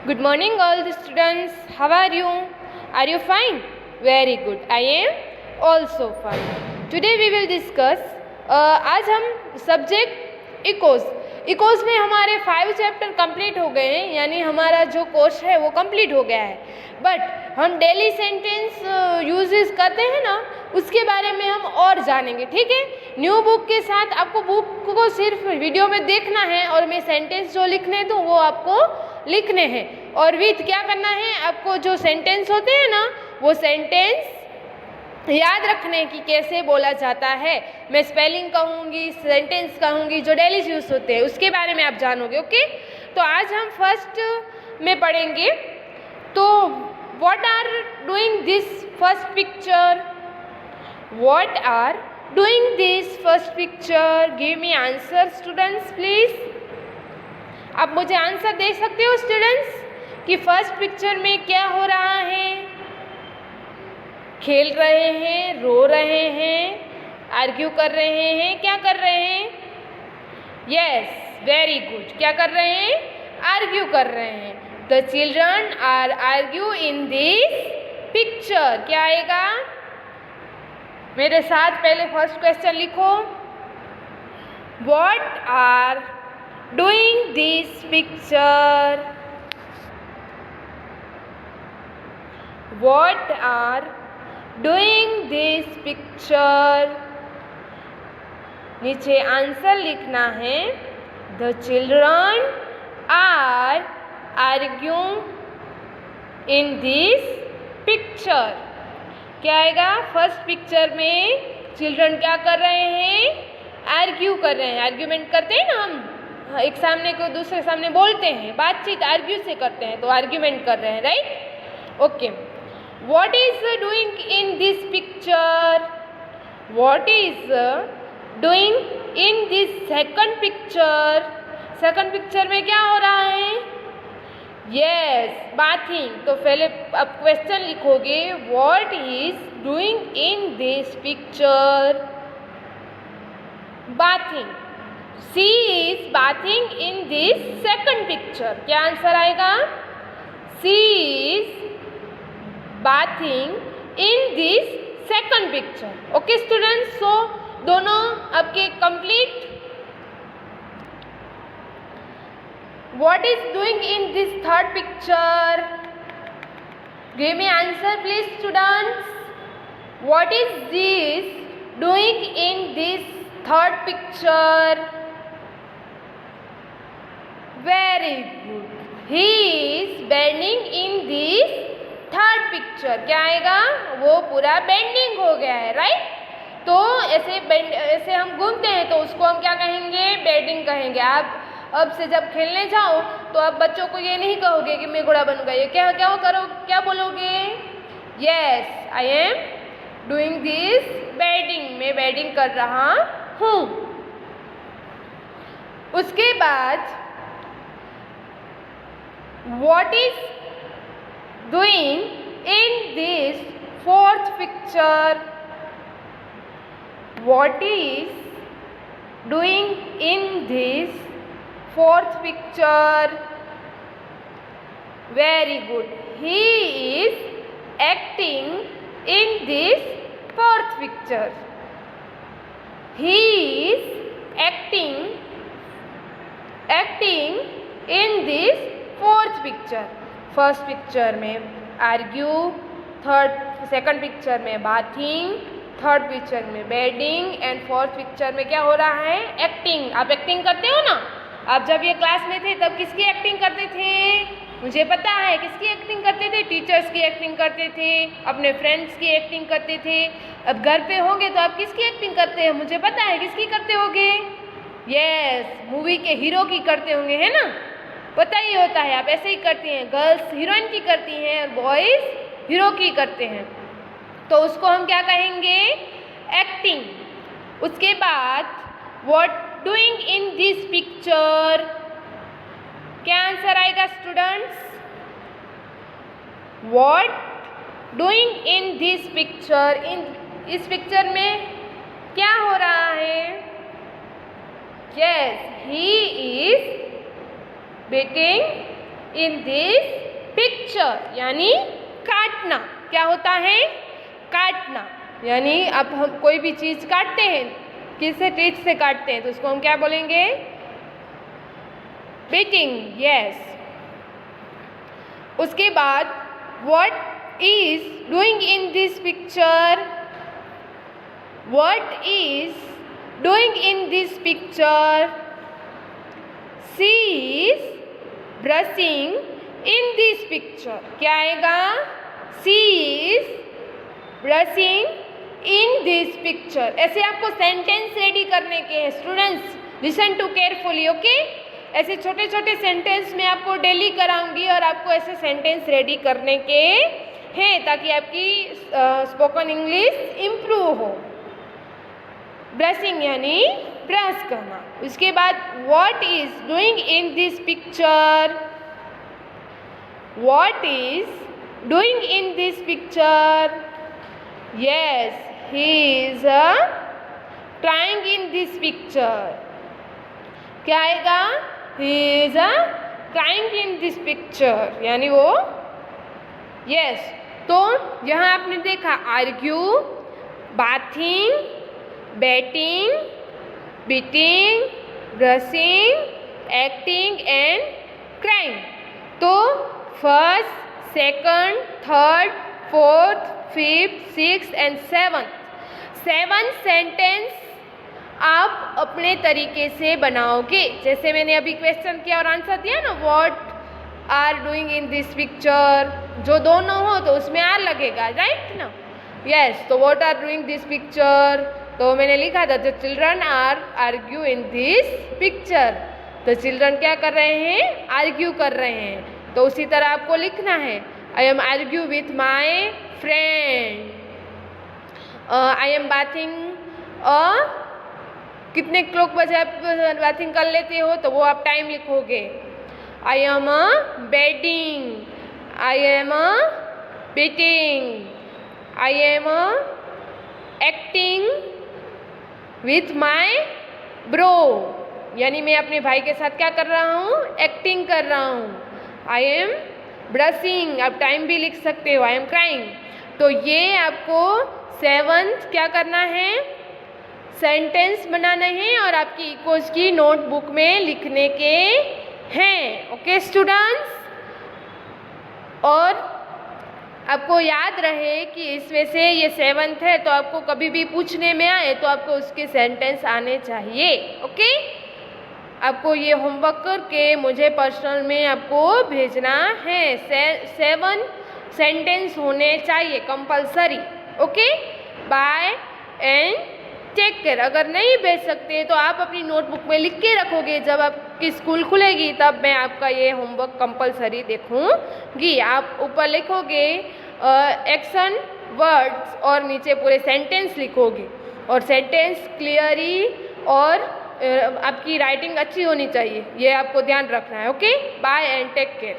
Good morning all the students. How are you? Are you fine? Very good. I am also fine. Today we will discuss आज हम subject echoes में हमारे 5 chapter complete हो गए हैं, यानी हमारा जो कोर्स है वो कंप्लीट हो गया है। बट हम डेली सेंटेंस यूजेस करते हैं ना, उसके बारे में हम और जानेंगे। ठीक है, न्यू बुक के साथ आपको बुक को सिर्फ वीडियो में देखना है और मैं सेंटेंस जो लिखने दूँ वो आपको लिखने हैं। और विथ क्या करना है, आपको जो सेंटेंस होते हैं ना वो सेंटेंस याद रखने की कैसे बोला जाता है। मैं स्पेलिंग कहूँगी, सेंटेंस कहूँगी, जो डेली यूज होते हैं उसके बारे में आप जानोगे। ओके, तो आज हम फर्स्ट में पढ़ेंगे। तो what are doing this first picture, what are doing this first picture, give me answer students please. आप मुझे आंसर दे सकते हो स्टूडेंट्स कि फर्स्ट पिक्चर में क्या हो रहा है। खेल रहे हैं, रो रहे हैं, आर्ग्यू कर रहे हैं, क्या कर रहे हैं? Yes, very good. क्या कर रहे हैं? आर्ग्यू कर रहे हैं। The children are argue in this picture. क्या आएगा मेरे साथ? पहले फर्स्ट क्वेश्चन लिखो। What are doing this picture, what are doing this picture. नीचे आंसर लिखना है। The children are arguing in this picture. क्या आएगा? फर्स्ट पिक्चर में चिल्ड्रन क्या कर रहे हैं? आर्ग्यू कर रहे हैं। आर्ग्यूमेंट करते हैं ना हम, एक सामने को दूसरे सामने बोलते हैं, बातचीत आर्ग्यू से करते हैं, तो आर्ग्यूमेंट कर रहे हैं, right? Okay. What is doing in this picture? What is doing in this second picture? Second picture में क्या हो रहा है? Yes, bathing। तो पहले अब क्वेश्चन लिखोगे, What is doing in this picture? Bathing। She is bathing in this second picture। क्या आंसर आएगा? She is bathing in this second picture। Okay students, so दोनों आपके complete. What is doing in this third picture, give me answer please students. What is this doing in this third picture? Very good, he is bending in this third picture. क्या आएगा? वो पूरा bending हो गया है, right? तो ऐसे हम घूमते हैं तो उसको हम क्या कहेंगे? बेंडिंग कहेंगे। आप अब से जब खेलने जाओ तो आप बच्चों को ये नहीं कहोगे कि मैं घोड़ा बनूंगा, ये क्या क्या करो, क्या बोलोगे? Yes, I am doing this bedding. मैं बेडिंग कर रहा हूँ। उसके बाद what is doing in this fourth picture? What is doing in this fourth picture? Very good, he is acting in this fourth picture। He is acting in this fourth picture। First picture में argue, second picture में bathing, third picture में bedding and fourth picture में क्या हो रहा है? Acting. आप acting करते हो ना? आप जब ये क्लास में थे तब किसकी एक्टिंग करते थे? मुझे पता है किसकी एक्टिंग करते थे। टीचर्स की एक्टिंग करते थे, अपने फ्रेंड्स की एक्टिंग करते थे। अब घर पे होंगे तो आप किसकी एक्टिंग करते हैं? मुझे पता है किसकी करते होगे। यस, मूवी के हीरो की करते होंगे, है ना? पता ही होता है, आप ऐसे ही करती हैं। गर्ल्स हीरोइन की करती हैं और बॉयज़ हीरो की करते हैं, तो उसको हम क्या कहेंगे? एक्टिंग। उसके बाद what doing in this picture, क्या आंसर आएगा students? What doing in this picture, इस पिक्चर में क्या हो रहा है? Yes, he is beating in this picture, यानी काटना। क्या होता है? काटना। यानी अब हम कोई भी चीज़ काटते हैं, किससे टीथ से काटते हैं, तो उसको हम क्या बोलेंगे? बीटिंग। यस। उसके बाद what is doing in this picture? What is doing in this picture? She is brushing in this picture. क्या आएगा? She is brushing in this picture. ऐसे आपको सेंटेंस रेडी करने के हैं students, listen to carefully, okay? ऐसे छोटे छोटे सेंटेंस मैं आपको डेली कराऊंगी और आपको ऐसे सेंटेंस रेडी करने के हैं ताकि आपकी स्पोकन इंग्लिश इम्प्रूव हो। ब्रशिंग यानी ब्रश करना। उसके बाद what is doing in this picture? What is doing in this picture? Yes, he is trying in this picture. क्या आएगा? He is trying in this picture, यानी वो यस। तो यहाँ आपने देखा argue, bathing, batting, beating, brushing, acting and crying. तो first, second, third, fourth, fifth, sixth and seventh 7 sentence आप अपने तरीके से बनाओगे। जैसे मैंने अभी क्वेश्चन किया और आंसर दिया ना, what are doing in this picture, जो दोनों हो तो उसमें आर लगेगा, राइट ना? यस। तो what are doing this picture, तो मैंने लिखा था the children are argue in this picture. तो चिल्ड्रन क्या कर रहे हैं? आर्ग्यू कर रहे हैं। तो उसी तरह आपको लिखना है I am argue with my friend, I am bathing, कितने क्लॉक बजे आप बाथिंग कर लेते हो तो वो आप टाइम लिखोगे। I am bedding, I am beating, I am acting with my bro, यानी मैं अपने भाई के साथ क्या कर रहा हूँ? एक्टिंग कर रहा हूँ। आई एम ब्रशिंग, आप टाइम भी लिख सकते हो। I am crying. तो ये आपको 7th क्या करना है? सेंटेंस बनाना है और आपकी इकोज की नोटबुक में लिखने के हैं, ओके स्टूडेंट्स? और आपको याद रहे कि इसमें से ये 7th है, तो आपको कभी भी पूछने में आए तो आपको उसके सेंटेंस आने चाहिए, ओके? आपको ये होमवर्क करके मुझे पर्सनल में आपको भेजना है। 7 सेंटेंस होने चाहिए compulsory, okay? Bye and take care. अगर नहीं भेज सकते तो आप अपनी नोटबुक में लिख के रखोगे, जब आपकी स्कूल खुलेगी तब मैं आपका ये होमवर्क कंपलसरी देखूंगी। आप ऊपर लिखोगे एक्शन वर्ड्स और नीचे पूरे सेंटेंस लिखोगे, और सेंटेंस क्लियरली और आपकी राइटिंग अच्छी होनी चाहिए, ये आपको ध्यान रखना है, okay? Bye and take care.